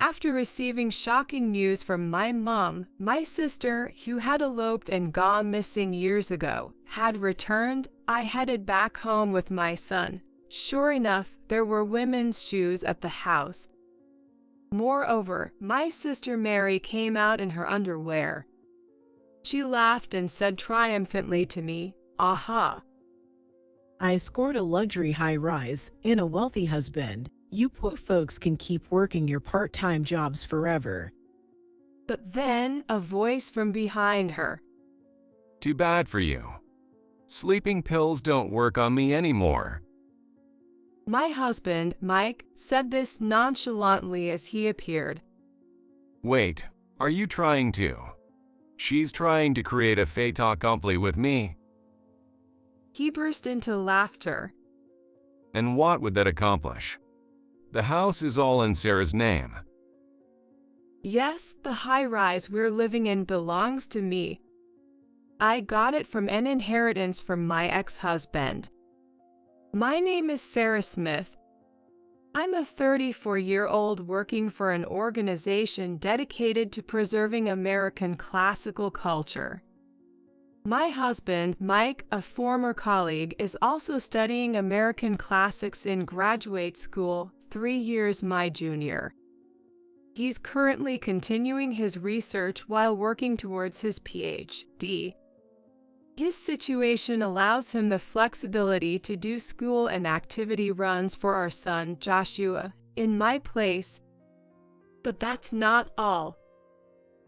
After receiving shocking news from my mom, my sister, who had eloped and gone missing years ago, had returned, I headed back home with my son. Sure enough, there were women's shoes at the house. Moreover, my sister Mary came out in her underwear. She laughed and said triumphantly to me, "Aha! I scored a luxury high-rise and a wealthy husband. You poor folks can keep working your part-time jobs forever." But then, a voice from behind her. Too bad for you. Sleeping pills don't work on me anymore. My husband, Mike, said this nonchalantly as he appeared. Wait, are you trying to? She's trying to create a fait accompli with me. He burst into laughter. And what would that accomplish? The house is all in Sarah's name. Yes, the high-rise we're living in belongs to me. I got it from an inheritance from my ex-husband. My name is Sarah Smith. I'm a 34-year-old working for an organization dedicated to preserving American classical culture. My husband, Mike, a former colleague, is also studying American classics in graduate school, 3 years my junior. He's currently continuing his research while working towards his PhD. His situation allows him the flexibility to do school and activity runs for our son, Joshua, in my place. But that's not all.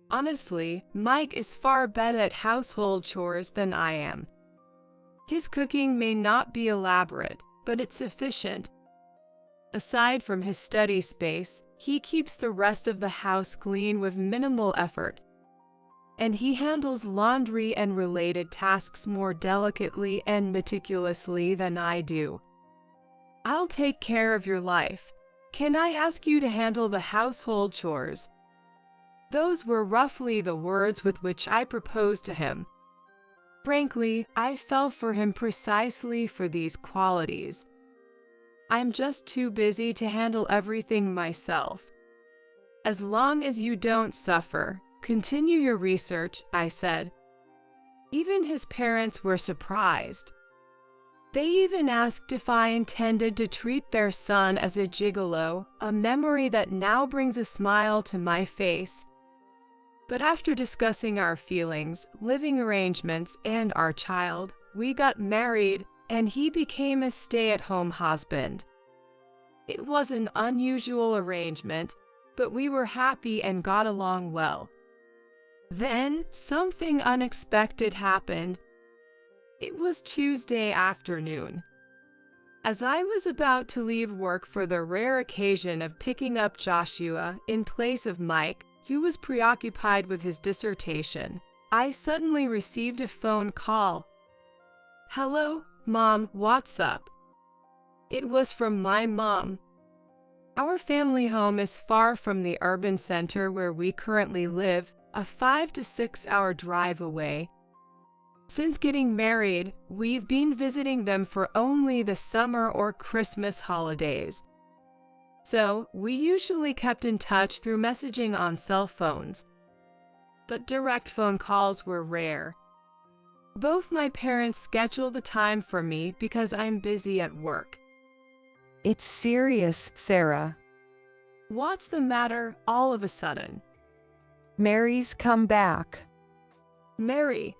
Honestly, Mike is far better at household chores than I am. His cooking may not be elaborate, but it's efficient. Aside from his study space, he keeps the rest of the house clean with minimal effort. And he handles laundry and related tasks more delicately and meticulously than I do. I'll take care of your life. Can I ask you to handle the household chores? Those were roughly the words with which I proposed to him. Frankly, I fell for him precisely for these qualities. I'm just too busy to handle everything myself. As long as you don't suffer, continue your research, I said. Even his parents were surprised. They even asked if I intended to treat their son as a gigolo, a memory that now brings a smile to my face. But after discussing our feelings, living arrangements, and our child, we got married, and he became a stay-at-home husband. It was an unusual arrangement, but we were happy and got along well. Then, something unexpected happened. It was Tuesday afternoon. As I was about to leave work for the rare occasion of picking up Joshua in place of Mike, who was preoccupied with his dissertation, I suddenly received a phone call. "Hello, Mom, what's up?" It was from my mom. Our family home is far from the urban center where we currently live, a 5 to 6 hour drive away. Since getting married, we've been visiting them for only the summer or Christmas holidays. So, we usually kept in touch through messaging on cell phones. But direct phone calls were rare. Both my parents schedule the time for me because I'm busy at work. It's serious, Sarah. What's the matter all of a sudden? Mary's come back. Mary?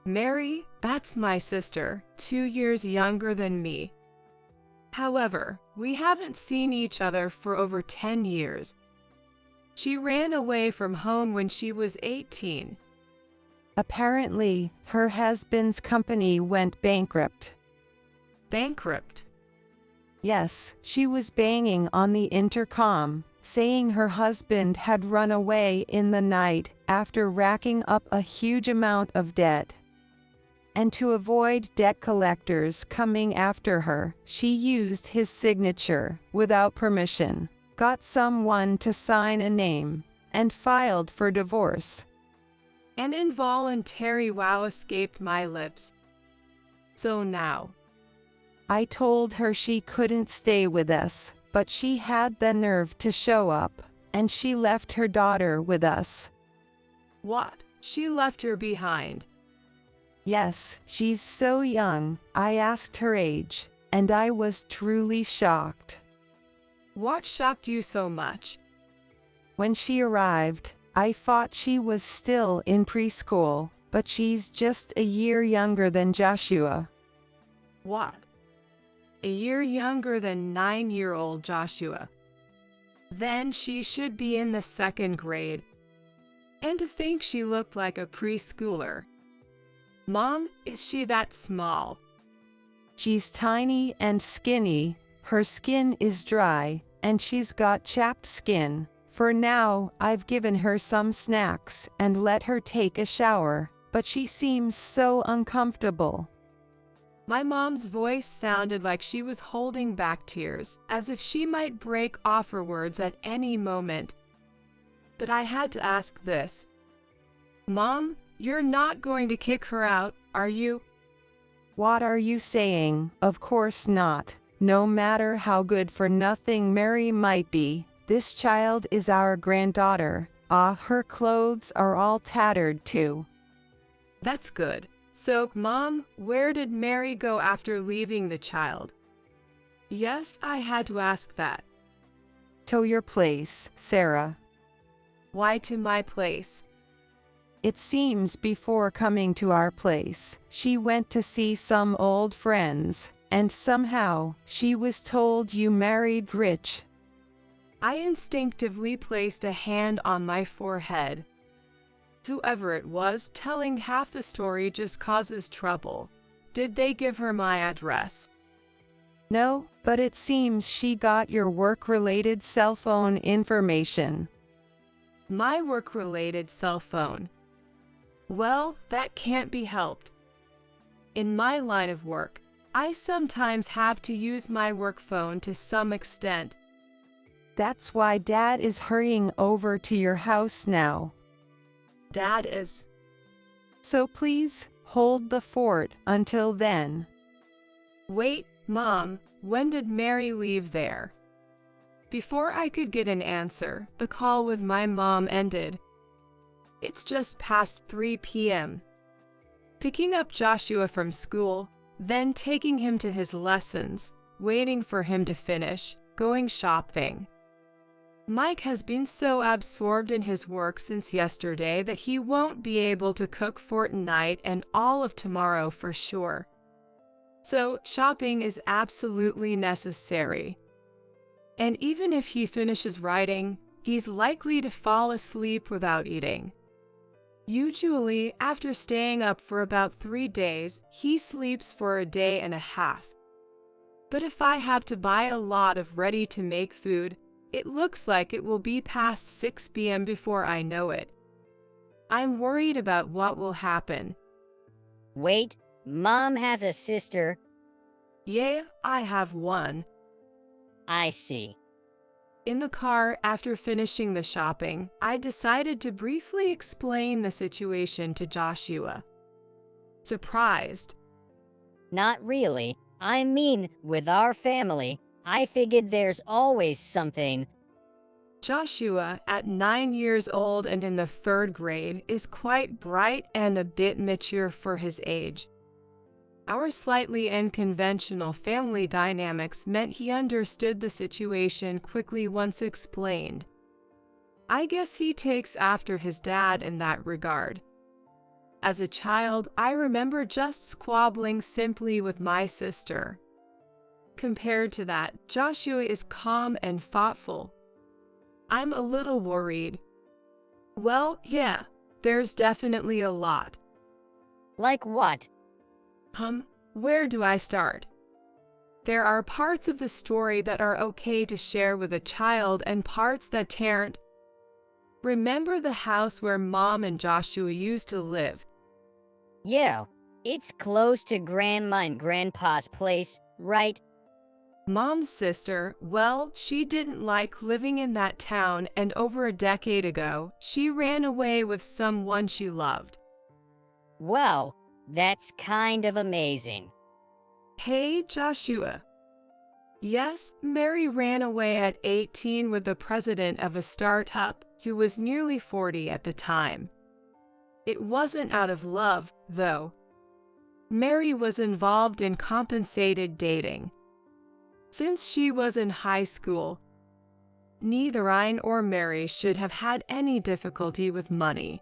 Mary, that's my sister, 2 years younger than me. However, we haven't seen each other for over 10 years. She ran away from home when she was 18. Apparently, her husband's company went bankrupt. Bankrupt? Yes, she was banging on the intercom, saying her husband had run away in the night after racking up a huge amount of debt. And to avoid debt collectors coming after her, she used his signature without permission, got someone to sign a name, and filed for divorce. An involuntary wow escaped my lips. So now, I told her she couldn't stay with us, but she had the nerve to show up, and she left her daughter with us. What? She left her behind? Yes, she's so young. I asked her age, and I was truly shocked. What shocked you so much? When she arrived, I thought she was still in preschool, but she's just a year younger than Joshua. What? A year younger than 9-year-old Joshua. Then she should be in the 2nd grade. And to think she looked like a preschooler. Mom, is she that small? She's tiny and skinny, her skin is dry, and she's got chapped skin. For now, I've given her some snacks and let her take a shower, but she seems so uncomfortable. My mom's voice sounded like she was holding back tears, as if she might break off her words at any moment. But I had to ask this. Mom, you're not going to kick her out, are you? What are you saying? Of course not. No matter how good for nothing Mary might be, this child is our granddaughter. Her clothes are all tattered too. That's good. So, Mom, where did Mary go after leaving the child? Yes, I had to ask that. To your place, Sarah. Why to my place? It seems before coming to our place, she went to see some old friends, and somehow she was told you married rich. I instinctively placed a hand on my forehead. Whoever it was telling half the story just causes trouble. Did they give her my address? No, but it seems she got your work-related cell phone information. My work-related cell phone. Well, that can't be helped. In my line of work, I sometimes have to use my work phone to some extent. That's why Dad is hurrying over to your house now. Dad is. So please, hold the fort until then. Wait, Mom, when did Mary leave there? Before I could get an answer, the call with my mom ended. It's just past 3 p.m. Picking up Joshua from school, then taking him to his lessons, waiting for him to finish, going shopping. Mike has been so absorbed in his work since yesterday that he won't be able to cook for tonight and all of tomorrow for sure. So, shopping is absolutely necessary. And even if he finishes writing, he's likely to fall asleep without eating. Usually, after staying up for about 3 days, he sleeps for a day and a half. But if I have to buy a lot of ready-to-make food, it looks like it will be past 6 p.m. before I know it. I'm worried about what will happen. Wait, Mom has a sister. Yeah, I have one. I see. In the car, after finishing the shopping, I decided to briefly explain the situation to Joshua. Surprised. Not really. I mean, with our family, I figured there's always something. Joshua, at 9 years old and in the 3rd grade, is quite bright and a bit mature for his age. Our slightly unconventional family dynamics meant he understood the situation quickly once explained. I guess he takes after his dad in that regard. As a child, I remember just squabbling simply with my sister. Compared to that, Joshua is calm and thoughtful. I'm a little worried. Well, yeah, there's definitely a lot. Like what? Where do I start? There are parts of the story that are okay to share with a child and parts that aren't. Remember the house where Mom and Joshua used to live? Yeah, it's close to Grandma and Grandpa's place, right? Mom's sister, well, she didn't like living in that town, and over a decade ago, she ran away with someone she loved. Wow, that's kind of amazing. Hey, Joshua. Yes, Mary ran away at 18 with the president of a startup who was nearly 40 at the time. It wasn't out of love, though. Mary was involved in compensated dating. Since she was in high school, neither I nor Mary should have had any difficulty with money.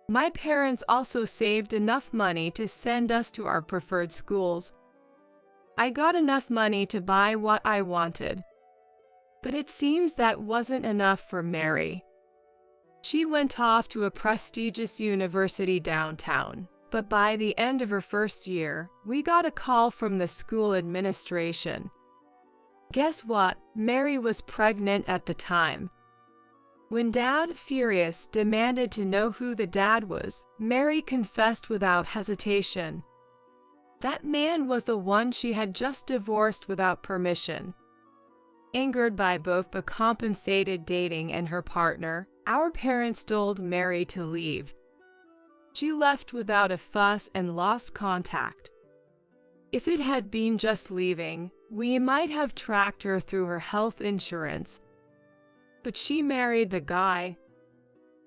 My parents also saved enough money to send us to our preferred schools. I got enough money to buy what I wanted. But it seems that wasn't enough for Mary. She went off to a prestigious university downtown, but by the end of her first year, we got a call from the school administration. Guess what? Mary was pregnant at the time. When Dad, furious, demanded to know who the dad was, Mary confessed without hesitation. That man was the one she had just divorced without permission. Angered by both the compensated dating and her partner, our parents told Mary to leave. She left without a fuss and lost contact. If it had been just leaving, we might have tracked her through her health insurance. But she married the guy.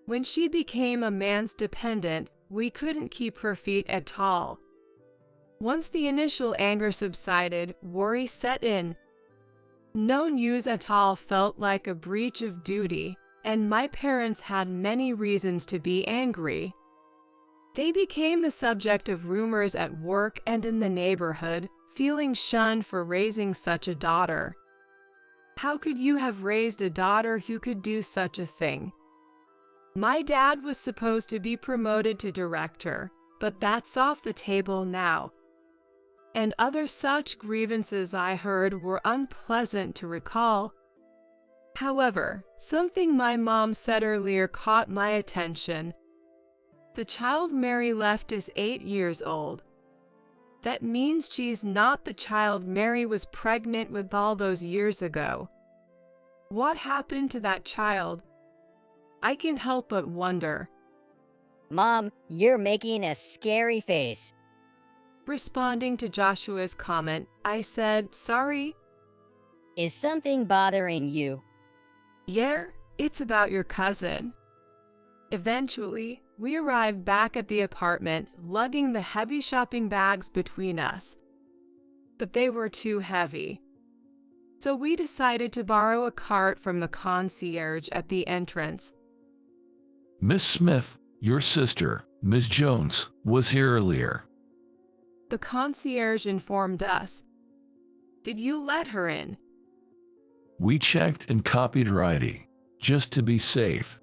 When she became a man's dependent, we couldn't keep her feet at all. Once the initial anger subsided, worry set in. No news at all felt like a breach of duty, and my parents had many reasons to be angry. They became the subject of rumors at work and in the neighborhood, feeling shunned for raising such a daughter. How could you have raised a daughter who could do such a thing? My dad was supposed to be promoted to director, but that's off the table now. And other such grievances I heard were unpleasant to recall. However, something my mom said earlier caught my attention. The child Mary left is 8 years old. That means she's not the child Mary was pregnant with all those years ago. What happened to that child? I can't help but wonder. Mom, you're making a scary face. Responding to Joshua's comment, I said, sorry. Is something bothering you? Yeah, it's about your cousin. Eventually, we arrived back at the apartment, lugging the heavy shopping bags between us. But they were too heavy. So we decided to borrow a cart from the concierge at the entrance. Miss Smith, your sister, Miss Jones, was here earlier. The concierge informed us. Did you let her in? We checked and copied her ID, just to be safe.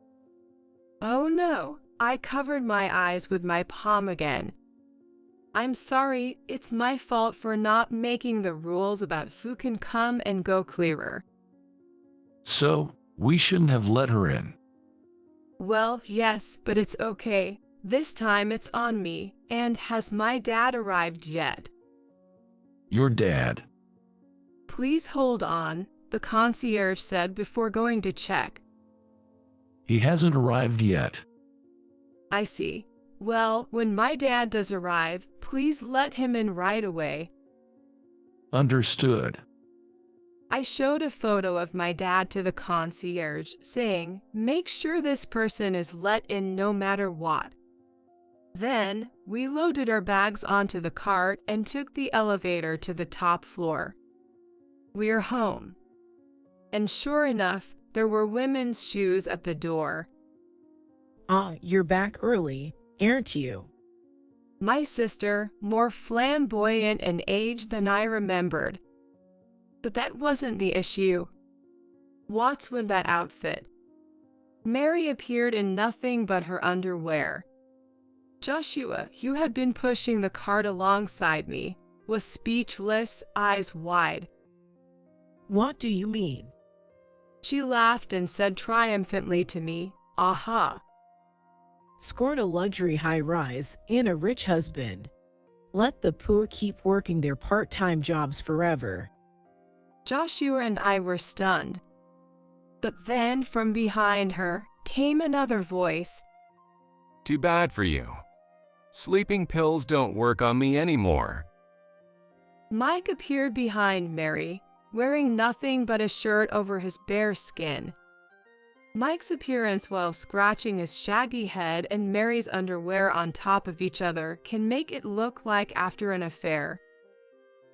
Oh no, I covered my eyes with my palm again. I'm sorry, it's my fault for not making the rules about who can come and go clearer. So, we shouldn't have let her in. Well, yes, but it's okay. This time it's on me, and has my dad arrived yet? Your dad. Please hold on, the concierge said before going to check. He hasn't arrived yet. I see. Well, when my dad does arrive, please let him in right away. Understood. I showed a photo of my dad to the concierge, saying, make sure this person is let in no matter what. Then, we loaded our bags onto the cart and took the elevator to the top floor. We're home. And sure enough, there were women's shoes at the door. You're back early, aren't you? My sister, more flamboyant and aged than I remembered. But that wasn't the issue. What's with that outfit? Mary appeared in nothing but her underwear. Joshua, who had been pushing the cart alongside me, was speechless, eyes wide. What do you mean? She laughed and said triumphantly to me, aha. Scored a luxury high-rise and a rich husband. Let the poor keep working their part-time jobs forever. Joshua and I were stunned. But then from behind her came another voice. Too bad for you. Sleeping pills don't work on me anymore. Mike appeared behind Mary, wearing nothing but a shirt over his bare skin. Mike's appearance while scratching his shaggy head and Mary's underwear on top of each other can make it look like after an affair.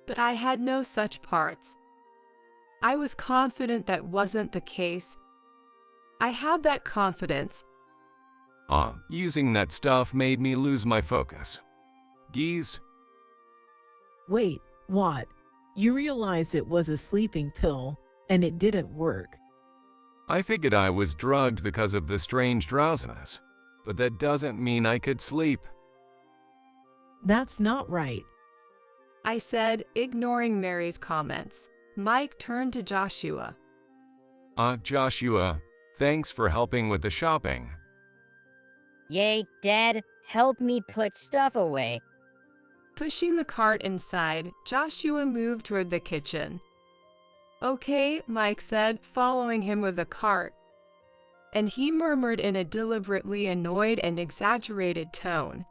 But I had no such parts. I was confident that wasn't the case. I had that confidence. Using that stuff made me lose my focus. Geez. Wait, what? You realized it was a sleeping pill, and it didn't work. I figured I was drugged because of the strange drowsiness, but that doesn't mean I could sleep. That's not right. I said, ignoring Mary's comments. Mike turned to Joshua. Joshua, thanks for helping with the shopping. Yay, Dad, help me put stuff away. Pushing the cart inside, Joshua moved toward the kitchen. Okay, Mike said, following him with the cart. And he murmured in a deliberately annoyed and exaggerated tone.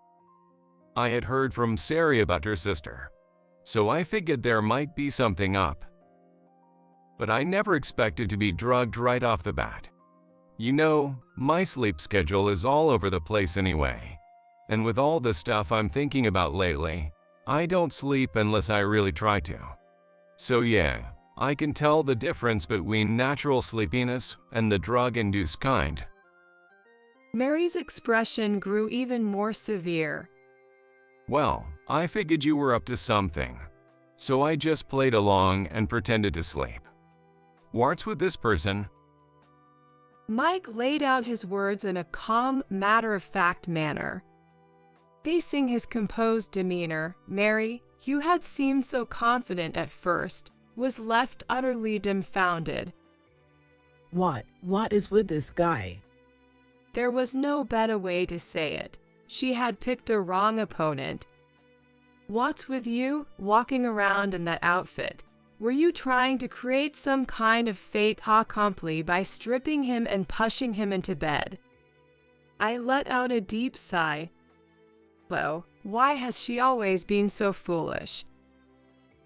I had heard from Sari about her sister, so I figured there might be something up. But I never expected to be drugged right off the bat. You know, my sleep schedule is all over the place anyway. And with all the stuff I'm thinking about lately, I don't sleep unless I really try to. So yeah, I can tell the difference between natural sleepiness and the drug-induced kind. Mary's expression grew even more severe. Well, I figured you were up to something, so I just played along and pretended to sleep. What's with this person? Mike laid out his words in a calm, matter-of-fact manner. Facing his composed demeanor, Mary, who had seemed so confident at first, was left utterly dumbfounded. What is with this guy? There was no better way to say it. She had picked a wrong opponent. What's with you, walking around in that outfit? Were you trying to create some kind of fait accompli by stripping him and pushing him into bed? I let out a deep sigh. Well, why has she always been so foolish?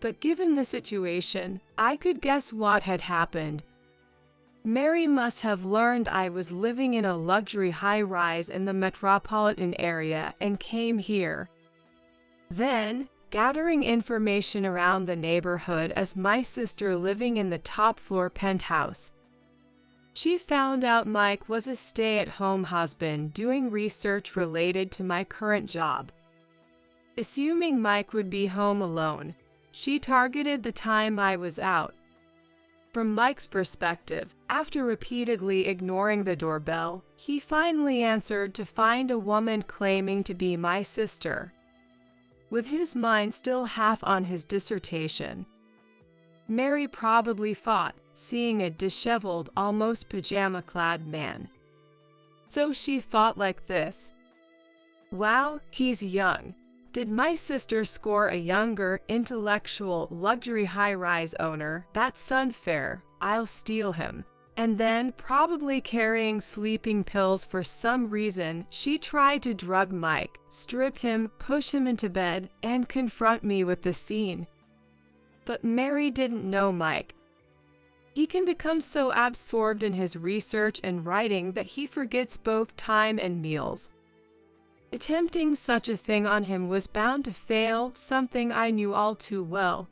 But given the situation, I could guess what had happened. Mary must have learned I was living in a luxury high-rise in the metropolitan area and came here. Then, gathering information around the neighborhood as my sister living in the top-floor penthouse, she found out Mike was a stay-at-home husband doing research related to my current job. Assuming Mike would be home alone, she targeted the time I was out. From Mike's perspective, after repeatedly ignoring the doorbell, he finally answered to find a woman claiming to be my sister. With his mind still half on his dissertation, Mary probably thought, seeing a disheveled, almost pajama-clad man. So she thought like this. Wow, he's young. Did my sister score a younger, intellectual, luxury high-rise owner? That's unfair. I'll steal him. And then, probably carrying sleeping pills for some reason, she tried to drug Mike, strip him, push him into bed, and confront me with the scene. But Mary didn't know Mike. He can become so absorbed in his research and writing that he forgets both time and meals. Attempting such a thing on him was bound to fail, something I knew all too well.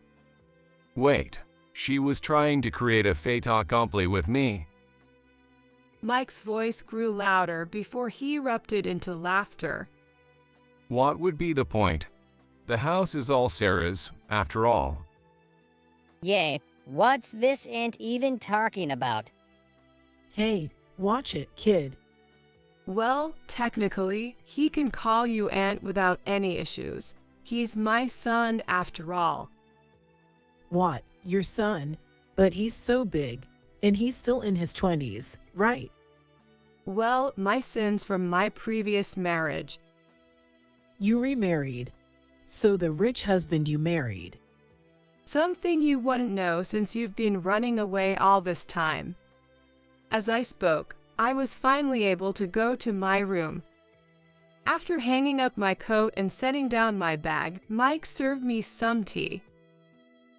Wait, she was trying to create a fait accompli with me. Mike's voice grew louder before he erupted into laughter. What would be the point? The house is all Sarah's, after all. Yay, what's this aunt even talking about? Hey, watch it, kid. Well, technically, he can call you aunt without any issues. He's my son after all. What, your son? But he's so big, and he's still in his 20s, right? Well, my sins from my previous marriage. You remarried. So the rich husband you married. Something you wouldn't know since you've been running away all this time. As I spoke, I was finally able to go to my room. After hanging up my coat and setting down my bag, Mike served me some tea.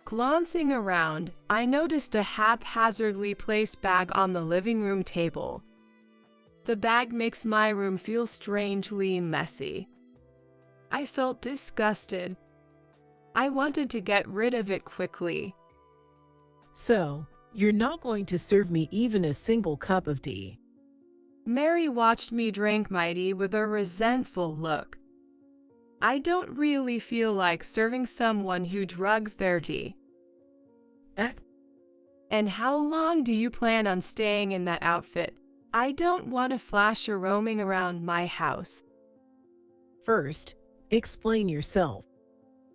Glancing around, I noticed a haphazardly placed bag on the living room table. The bag makes my room feel strangely messy. I felt disgusted. I wanted to get rid of it quickly. So, you're not going to serve me even a single cup of tea? Mary watched me drink my tea with a resentful look. I don't really feel like serving someone who drugs their tea. And how long do you plan on staying in that outfit? I don't want a flasher roaming around my house. First, explain yourself.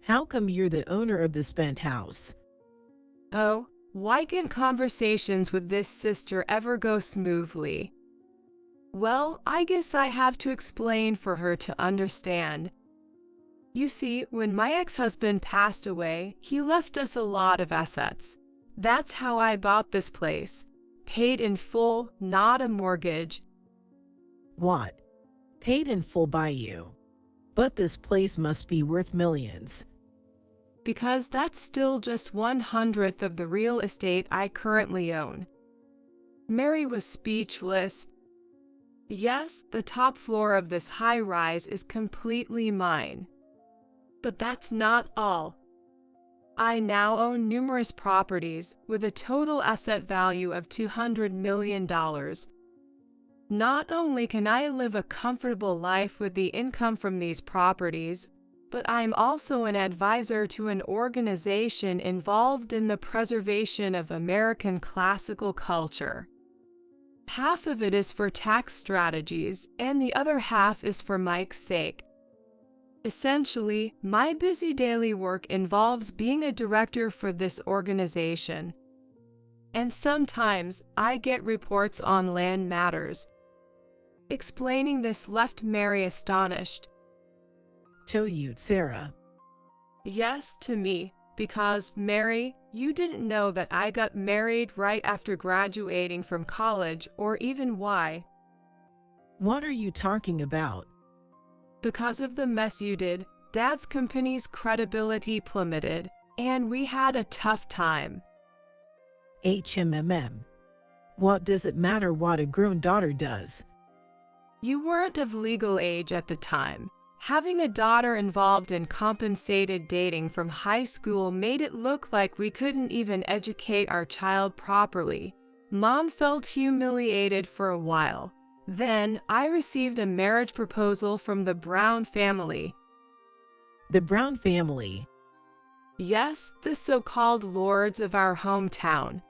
How come you're the owner of this penthouse? Oh, why can't conversations with this sister ever go smoothly? Well, I guess I have to explain for her to understand. You see, when my ex-husband passed away, he left us a lot of assets. That's how I bought this place. Paid in full, not a mortgage. What? Paid in full by you? But this place must be worth millions. Because that's still just 1/100th of the real estate I currently own. Mary was speechless. Yes, the top floor of this high-rise is completely mine. But that's not all. I now own numerous properties with a total asset value of $200 million. Not only can I live a comfortable life with the income from these properties, but I'm also an advisor to an organization involved in the preservation of American classical culture. Half of it is for tax strategies, and the other half is for Mike's sake. Essentially, my busy daily work involves being a director for this organization. And sometimes I get reports on land matters. Explaining this left Mary astonished. To you, Sarah. Yes, to me, because, Mary, you didn't know that I got married right after graduating from college, or even why. What are you talking about? Because of the mess you did, Dad's company's credibility plummeted, and we had a tough time. HMMM. What does it matter what a grown daughter does? You weren't of legal age at the time. Having a daughter involved in compensated dating from high school made it look like we couldn't even educate our child properly. Mom felt humiliated for a while. Then, I received a marriage proposal from the Brown family. The Brown family? Yes, the so-called lords of our hometown.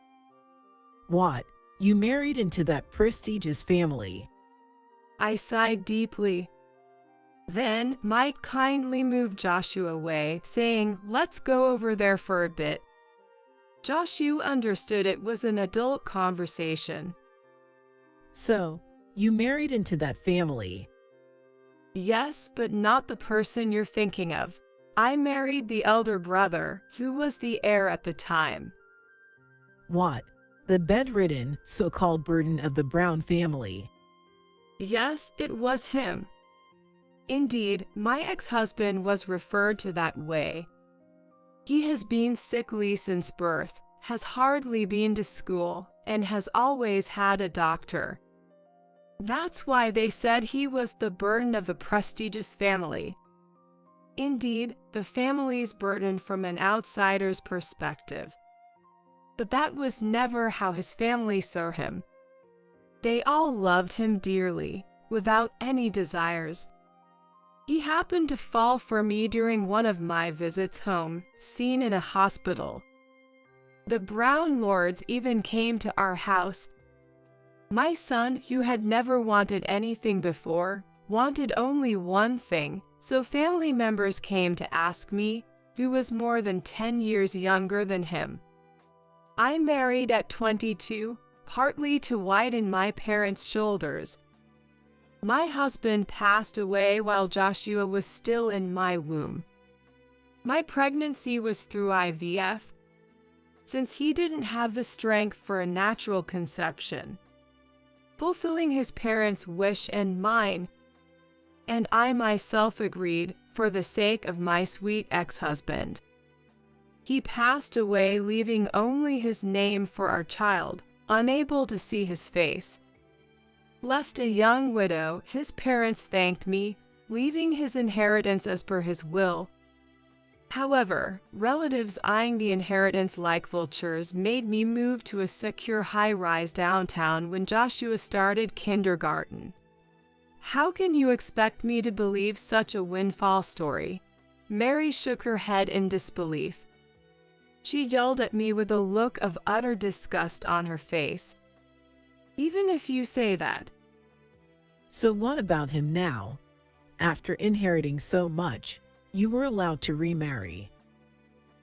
What? You married into that prestigious family? I sighed deeply. Then, Mike kindly moved Joshua away, saying, "Let's go over there for a bit." Joshua understood it was an adult conversation. So, you married into that family? Yes, but not the person you're thinking of. I married the elder brother, who was the heir at the time. What? The bedridden, so-called burden of the Brown family? Yes, it was him. Indeed, my ex-husband was referred to that way. He has been sickly since birth, has hardly been to school, and has always had a doctor. That's why they said he was the burden of the prestigious family. Indeed, the family's burden from an outsider's perspective. But that was never how his family saw him. They all loved him dearly, without any desires. He happened to fall for me during one of my visits home, seen in a hospital. The Brown lords even came to our house. My son, who had never wanted anything before, wanted only one thing, so family members came to ask me, who was more than 10 years younger than him. I married at 22, partly to widen my parents' shoulders. My husband passed away while Joshua was still in my womb. My pregnancy was through IVF, since he didn't have the strength for a natural conception, fulfilling his parents' wish and mine, and I myself agreed for the sake of my sweet ex-husband. He passed away, leaving only his name for our child, unable to see his face. Left a young widow, his parents thanked me, leaving his inheritance as per his will. However, relatives eyeing the inheritance like vultures made me move to a secure high-rise downtown when Joshua started kindergarten. How can you expect me to believe such a windfall story? Mary shook her head in disbelief. She yelled at me with a look of utter disgust on her face. Even if you say that. So what about him now? After inheriting so much, you were allowed to remarry.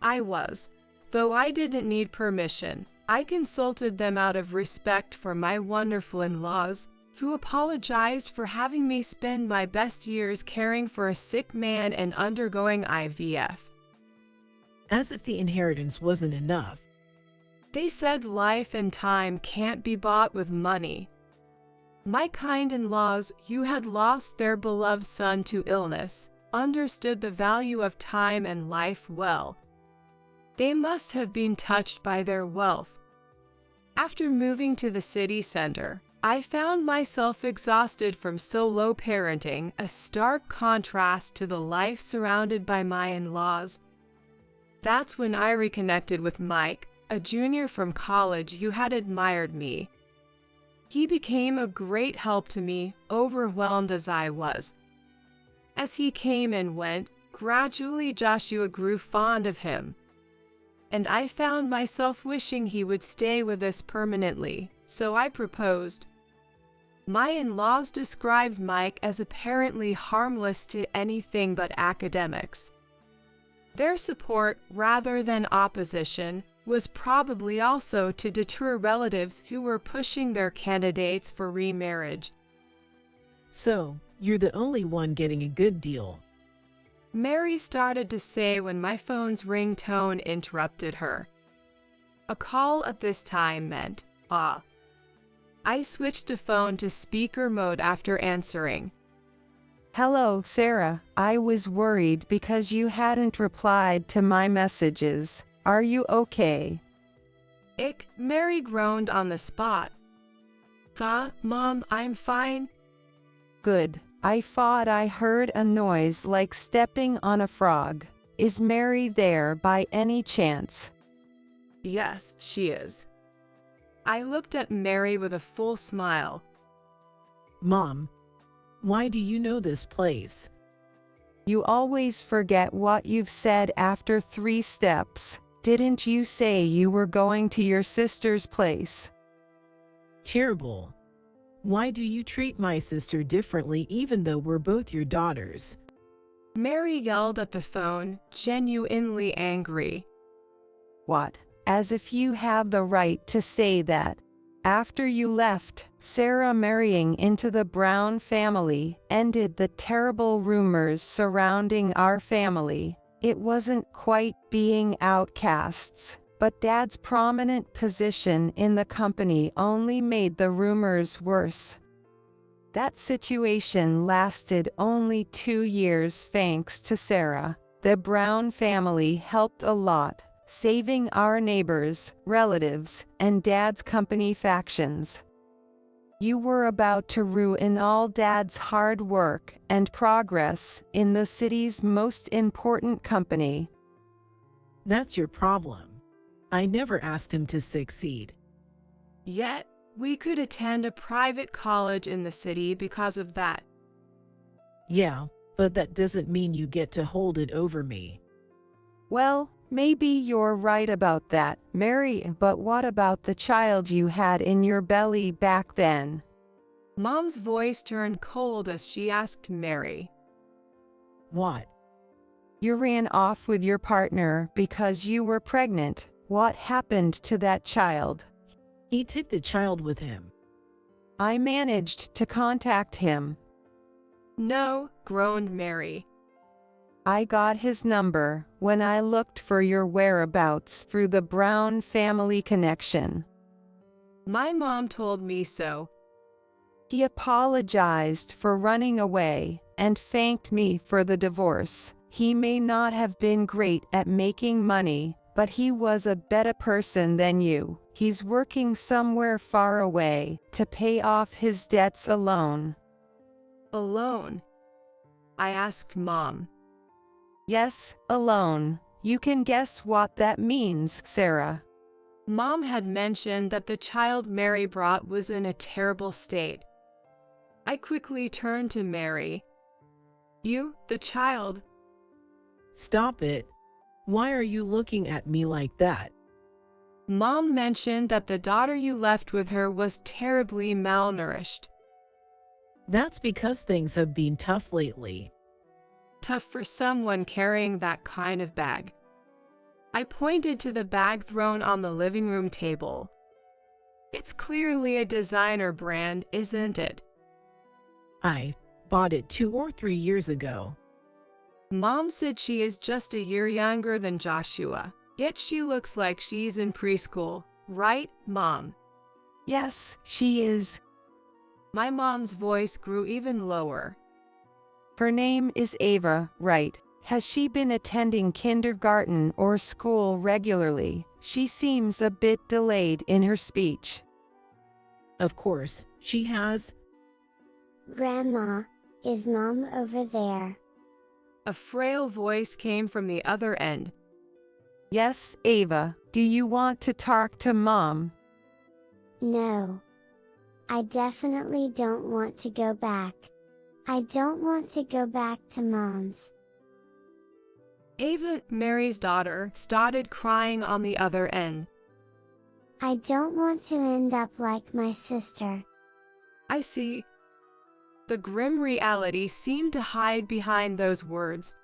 I was. Though I didn't need permission, I consulted them out of respect for my wonderful in-laws, who apologized for having me spend my best years caring for a sick man and undergoing IVF. As if the inheritance wasn't enough. They said life and time can't be bought with money. My kind in-laws, who had lost their beloved son to illness, understood the value of time and life well. They must have been touched by their wealth. After moving to the city center, I found myself exhausted from solo parenting, a stark contrast to the life surrounded by my in-laws. That's when I reconnected with Mike, a junior from college who had admired me. He became a great help to me, overwhelmed as I was. As he came and went, gradually Joshua grew fond of him. And I found myself wishing he would stay with us permanently, so I proposed. My in-laws described Mike as apparently harmless to anything but academics. Their support, rather than opposition, was probably also to deter relatives who were pushing their candidates for remarriage. So, you're the only one getting a good deal. Mary started to say when my phone's ringtone interrupted her. A call at this time meant, I switched the phone to speaker mode after answering. Hello, Sarah. I was worried because you hadn't replied to my messages. Are you okay? Mary groaned on the spot. Mom, I'm fine. Good. I thought I heard a noise like stepping on a frog. Is Mary there by any chance? Yes, she is. I looked at Mary with a full smile. Mom, why do you know this place? You always forget what you've said after 3 steps. Didn't you say you were going to your sister's place? Terrible. Why do you treat my sister differently even though we're both your daughters? Mary yelled at the phone, genuinely angry. What? As if you have the right to say that. After you left, Sarah marrying into the Brown family ended the terrible rumors surrounding our family. It wasn't quite being outcasts, but Dad's prominent position in the company only made the rumors worse. That situation lasted only 2 years thanks to Sarah. The Brown family helped a lot, saving our neighbors, relatives, and Dad's company factions. You were about to ruin all Dad's hard work and progress in the city's most important company. That's your problem. I never asked him to succeed. Yet, we could attend a private college in the city because of that. Yeah, but that doesn't mean you get to hold it over me. Well, maybe you're right about that, Mary, but what about the child you had in your belly back then? Mom's voice turned cold as she asked Mary. What? You ran off with your partner because you were pregnant. What happened to that child? He took the child with him. I managed to contact him. No, groaned Mary. I got his number when I looked for your whereabouts through the Brown family connection. My mom told me so. He apologized for running away and thanked me for the divorce. He may not have been great at making money, but he was a better person than you. He's working somewhere far away to pay off his debts alone. Alone? I asked Mom. Yes, alone. You can guess what that means, Sarah. Mom had mentioned that the child Mary brought was in a terrible state. I quickly turned to Mary. You, the child? Stop it. Why are you looking at me like that? Mom mentioned that the daughter you left with her was terribly malnourished. That's because things have been tough lately. Tough for someone carrying that kind of bag. I pointed to the bag thrown on the living room table. It's clearly a designer brand, isn't it? I bought it 2 or 3 years ago. Mom said she is just a year younger than Joshua, yet she looks like she's in preschool, right, Mom? Yes, she is. My mom's voice grew even lower. Her name is Ava, right? Has she been attending kindergarten or school regularly? She seems a bit delayed in her speech. Of course, she has. Grandma, is Mom over there? A frail voice came from the other end. Yes, Ava, do you want to talk to Mom? No. I definitely don't want to go back. I don't want to go back to Mom's. Ava, Mary's daughter, started crying on the other end. I don't want to end up like my sister. I see. The grim reality seemed to hide behind those words.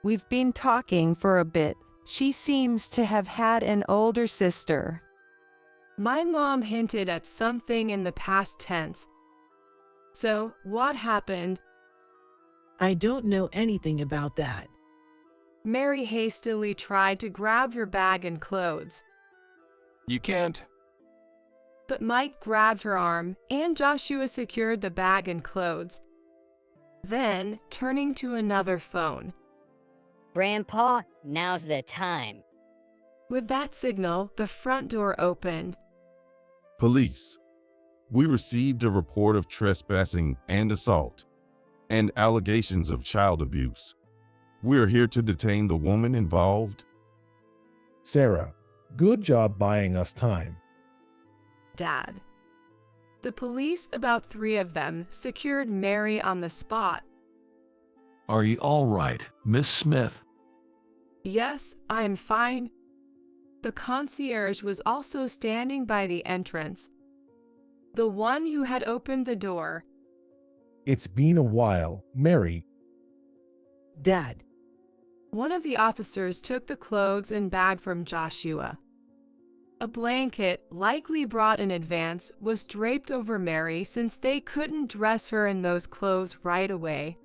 We've been talking for a bit. She seems to have had an older sister. My mom hinted at something in the past tense. So, what happened? I don't know anything about that. Mary hastily tried to grab her bag and clothes. You can't. But Mike grabbed her arm, and Joshua secured the bag and clothes. Then, turning to another phone. Grandpa, now's the time. With that signal, the front door opened. Police. We received a report of trespassing and assault, and allegations of child abuse. We are here to detain the woman involved. Sarah, good job buying us time. Dad. The police, about 3 of them, secured Mary on the spot. Are you all right, Miss Smith? Yes, I am fine. The concierge was also standing by the entrance. The one who had opened the door. It's been a while, Mary. Dad. One of the officers took the clothes and bag from Joshua. A blanket, likely brought in advance, was draped over Mary since they couldn't dress her in those clothes right away.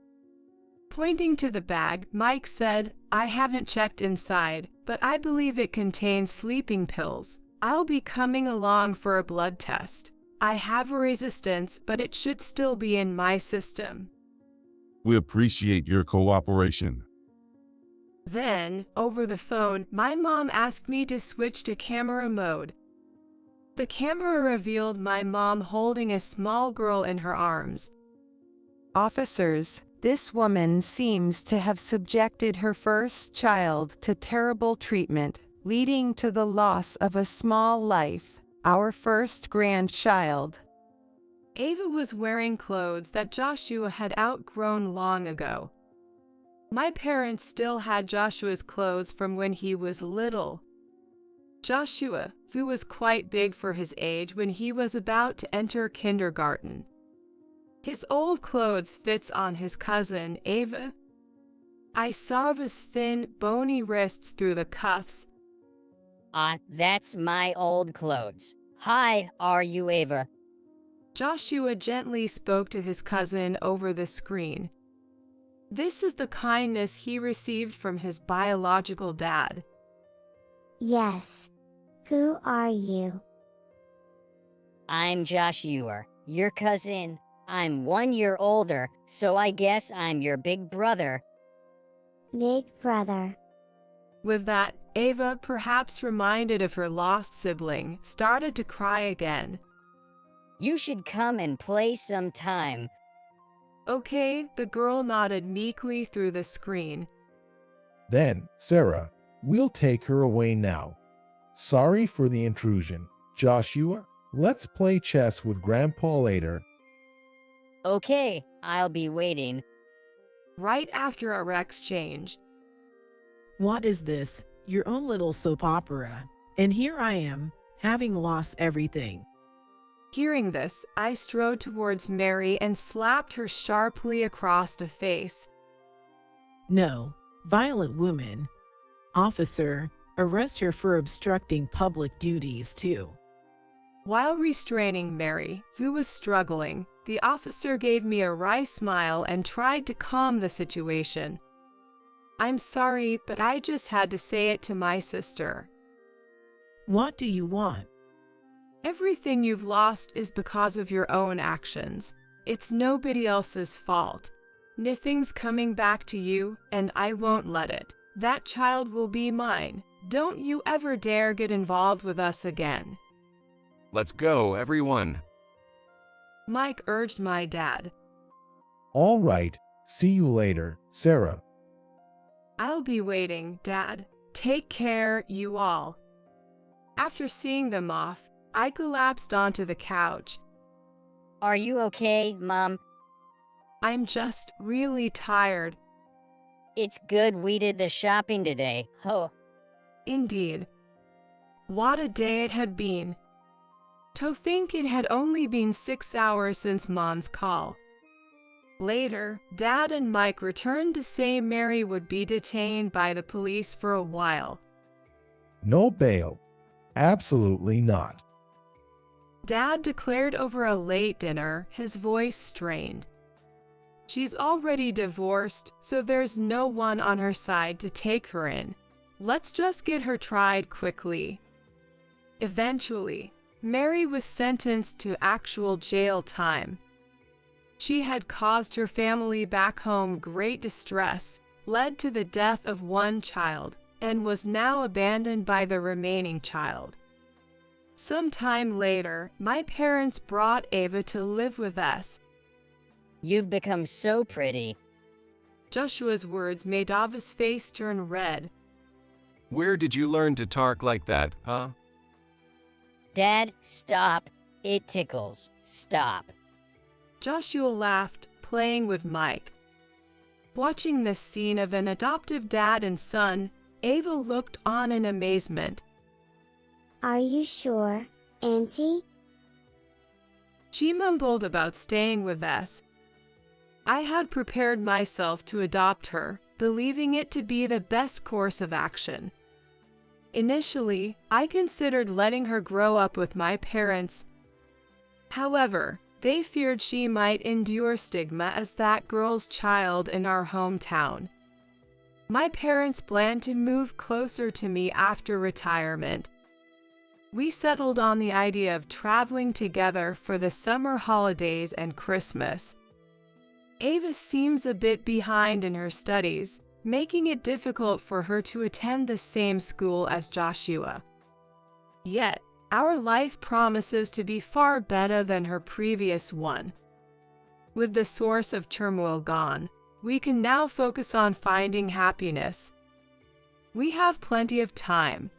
Pointing to the bag, Mike said, I haven't checked inside, but I believe it contains sleeping pills. I'll be coming along for a blood test. I have a resistance, but it should still be in my system. We appreciate your cooperation. Then, over the phone, my mom asked me to switch to camera mode. The camera revealed my mom holding a small girl in her arms. Officers, this woman seems to have subjected her first child to terrible treatment, leading to the loss of a small life, our first grandchild. Ava was wearing clothes that Joshua had outgrown long ago. My parents still had Joshua's clothes from when he was little. Joshua, who was quite big for his age when he was about to enter kindergarten. His old clothes fits on his cousin, Ava. I saw his thin, bony wrists through the cuffs. That's my old clothes. Hi, are you Ava? Joshua gently spoke to his cousin over the screen. This is the kindness he received from his biological dad. Yes. Who are you? I'm Joshua, your cousin. I'm 1 year older, so I guess I'm your big brother. Big brother. With that, Ava, perhaps reminded of her lost sibling, started to cry again. You should come and play sometime. Okay, the girl nodded meekly through the screen. Then, Sarah, we'll take her away now. Sorry for the intrusion. Joshua, let's play chess with Grandpa later. Okay, I'll be waiting. Right after our exchange. What is this? Your own little soap opera. And here I am, having lost everything. Hearing this, I strode towards Mary and slapped her sharply across the face. No, violent woman. Officer, arrest her for obstructing public duties too. While restraining Mary, who was struggling, the officer gave me a wry smile and tried to calm the situation. I'm sorry, but I just had to say it to my sister. What do you want? Everything you've lost is because of your own actions. It's nobody else's fault. Nothing's coming back to you, and I won't let it. That child will be mine. Don't you ever dare get involved with us again. Let's go, everyone. Mike urged my dad. All right, see you later, Sarah. I'll be waiting, Dad. Take care, you all. After seeing them off, I collapsed onto the couch. Are you okay, Mom? I'm just really tired. It's good we did the shopping today. Oh. Indeed. What a day it had been. To think it had only been 6 hours since Mom's call. Later, Dad and Mike returned to say Mary would be detained by the police for a while. No bail. Absolutely not. Dad declared over a late dinner, his voice strained. She's already divorced, so there's no one on her side to take her in. Let's just get her tried quickly. Eventually, Mary was sentenced to actual jail time. She had caused her family back home great distress, led to the death of one child, and was now abandoned by the remaining child. Sometime later, my parents brought Ava to live with us. You've become so pretty. Joshua's words made Ava's face turn red. Where did you learn to talk like that, huh? Dad, stop. It tickles. Stop. Joshua laughed, playing with Mike. Watching this scene of an adoptive dad and son, Ava looked on in amazement. Are you sure, Auntie? She mumbled about staying with us. I had prepared myself to adopt her, believing it to be the best course of action. Initially, I considered letting her grow up with my parents. However, they feared she might endure stigma as that girl's child in our hometown. My parents planned to move closer to me after retirement. We settled on the idea of traveling together for the summer holidays and Christmas. Ava seems a bit behind in her studies, making it difficult for her to attend the same school as Joshua. Yet, our life promises to be far better than her previous one. With the source of turmoil gone, we can now focus on finding happiness. We have plenty of time,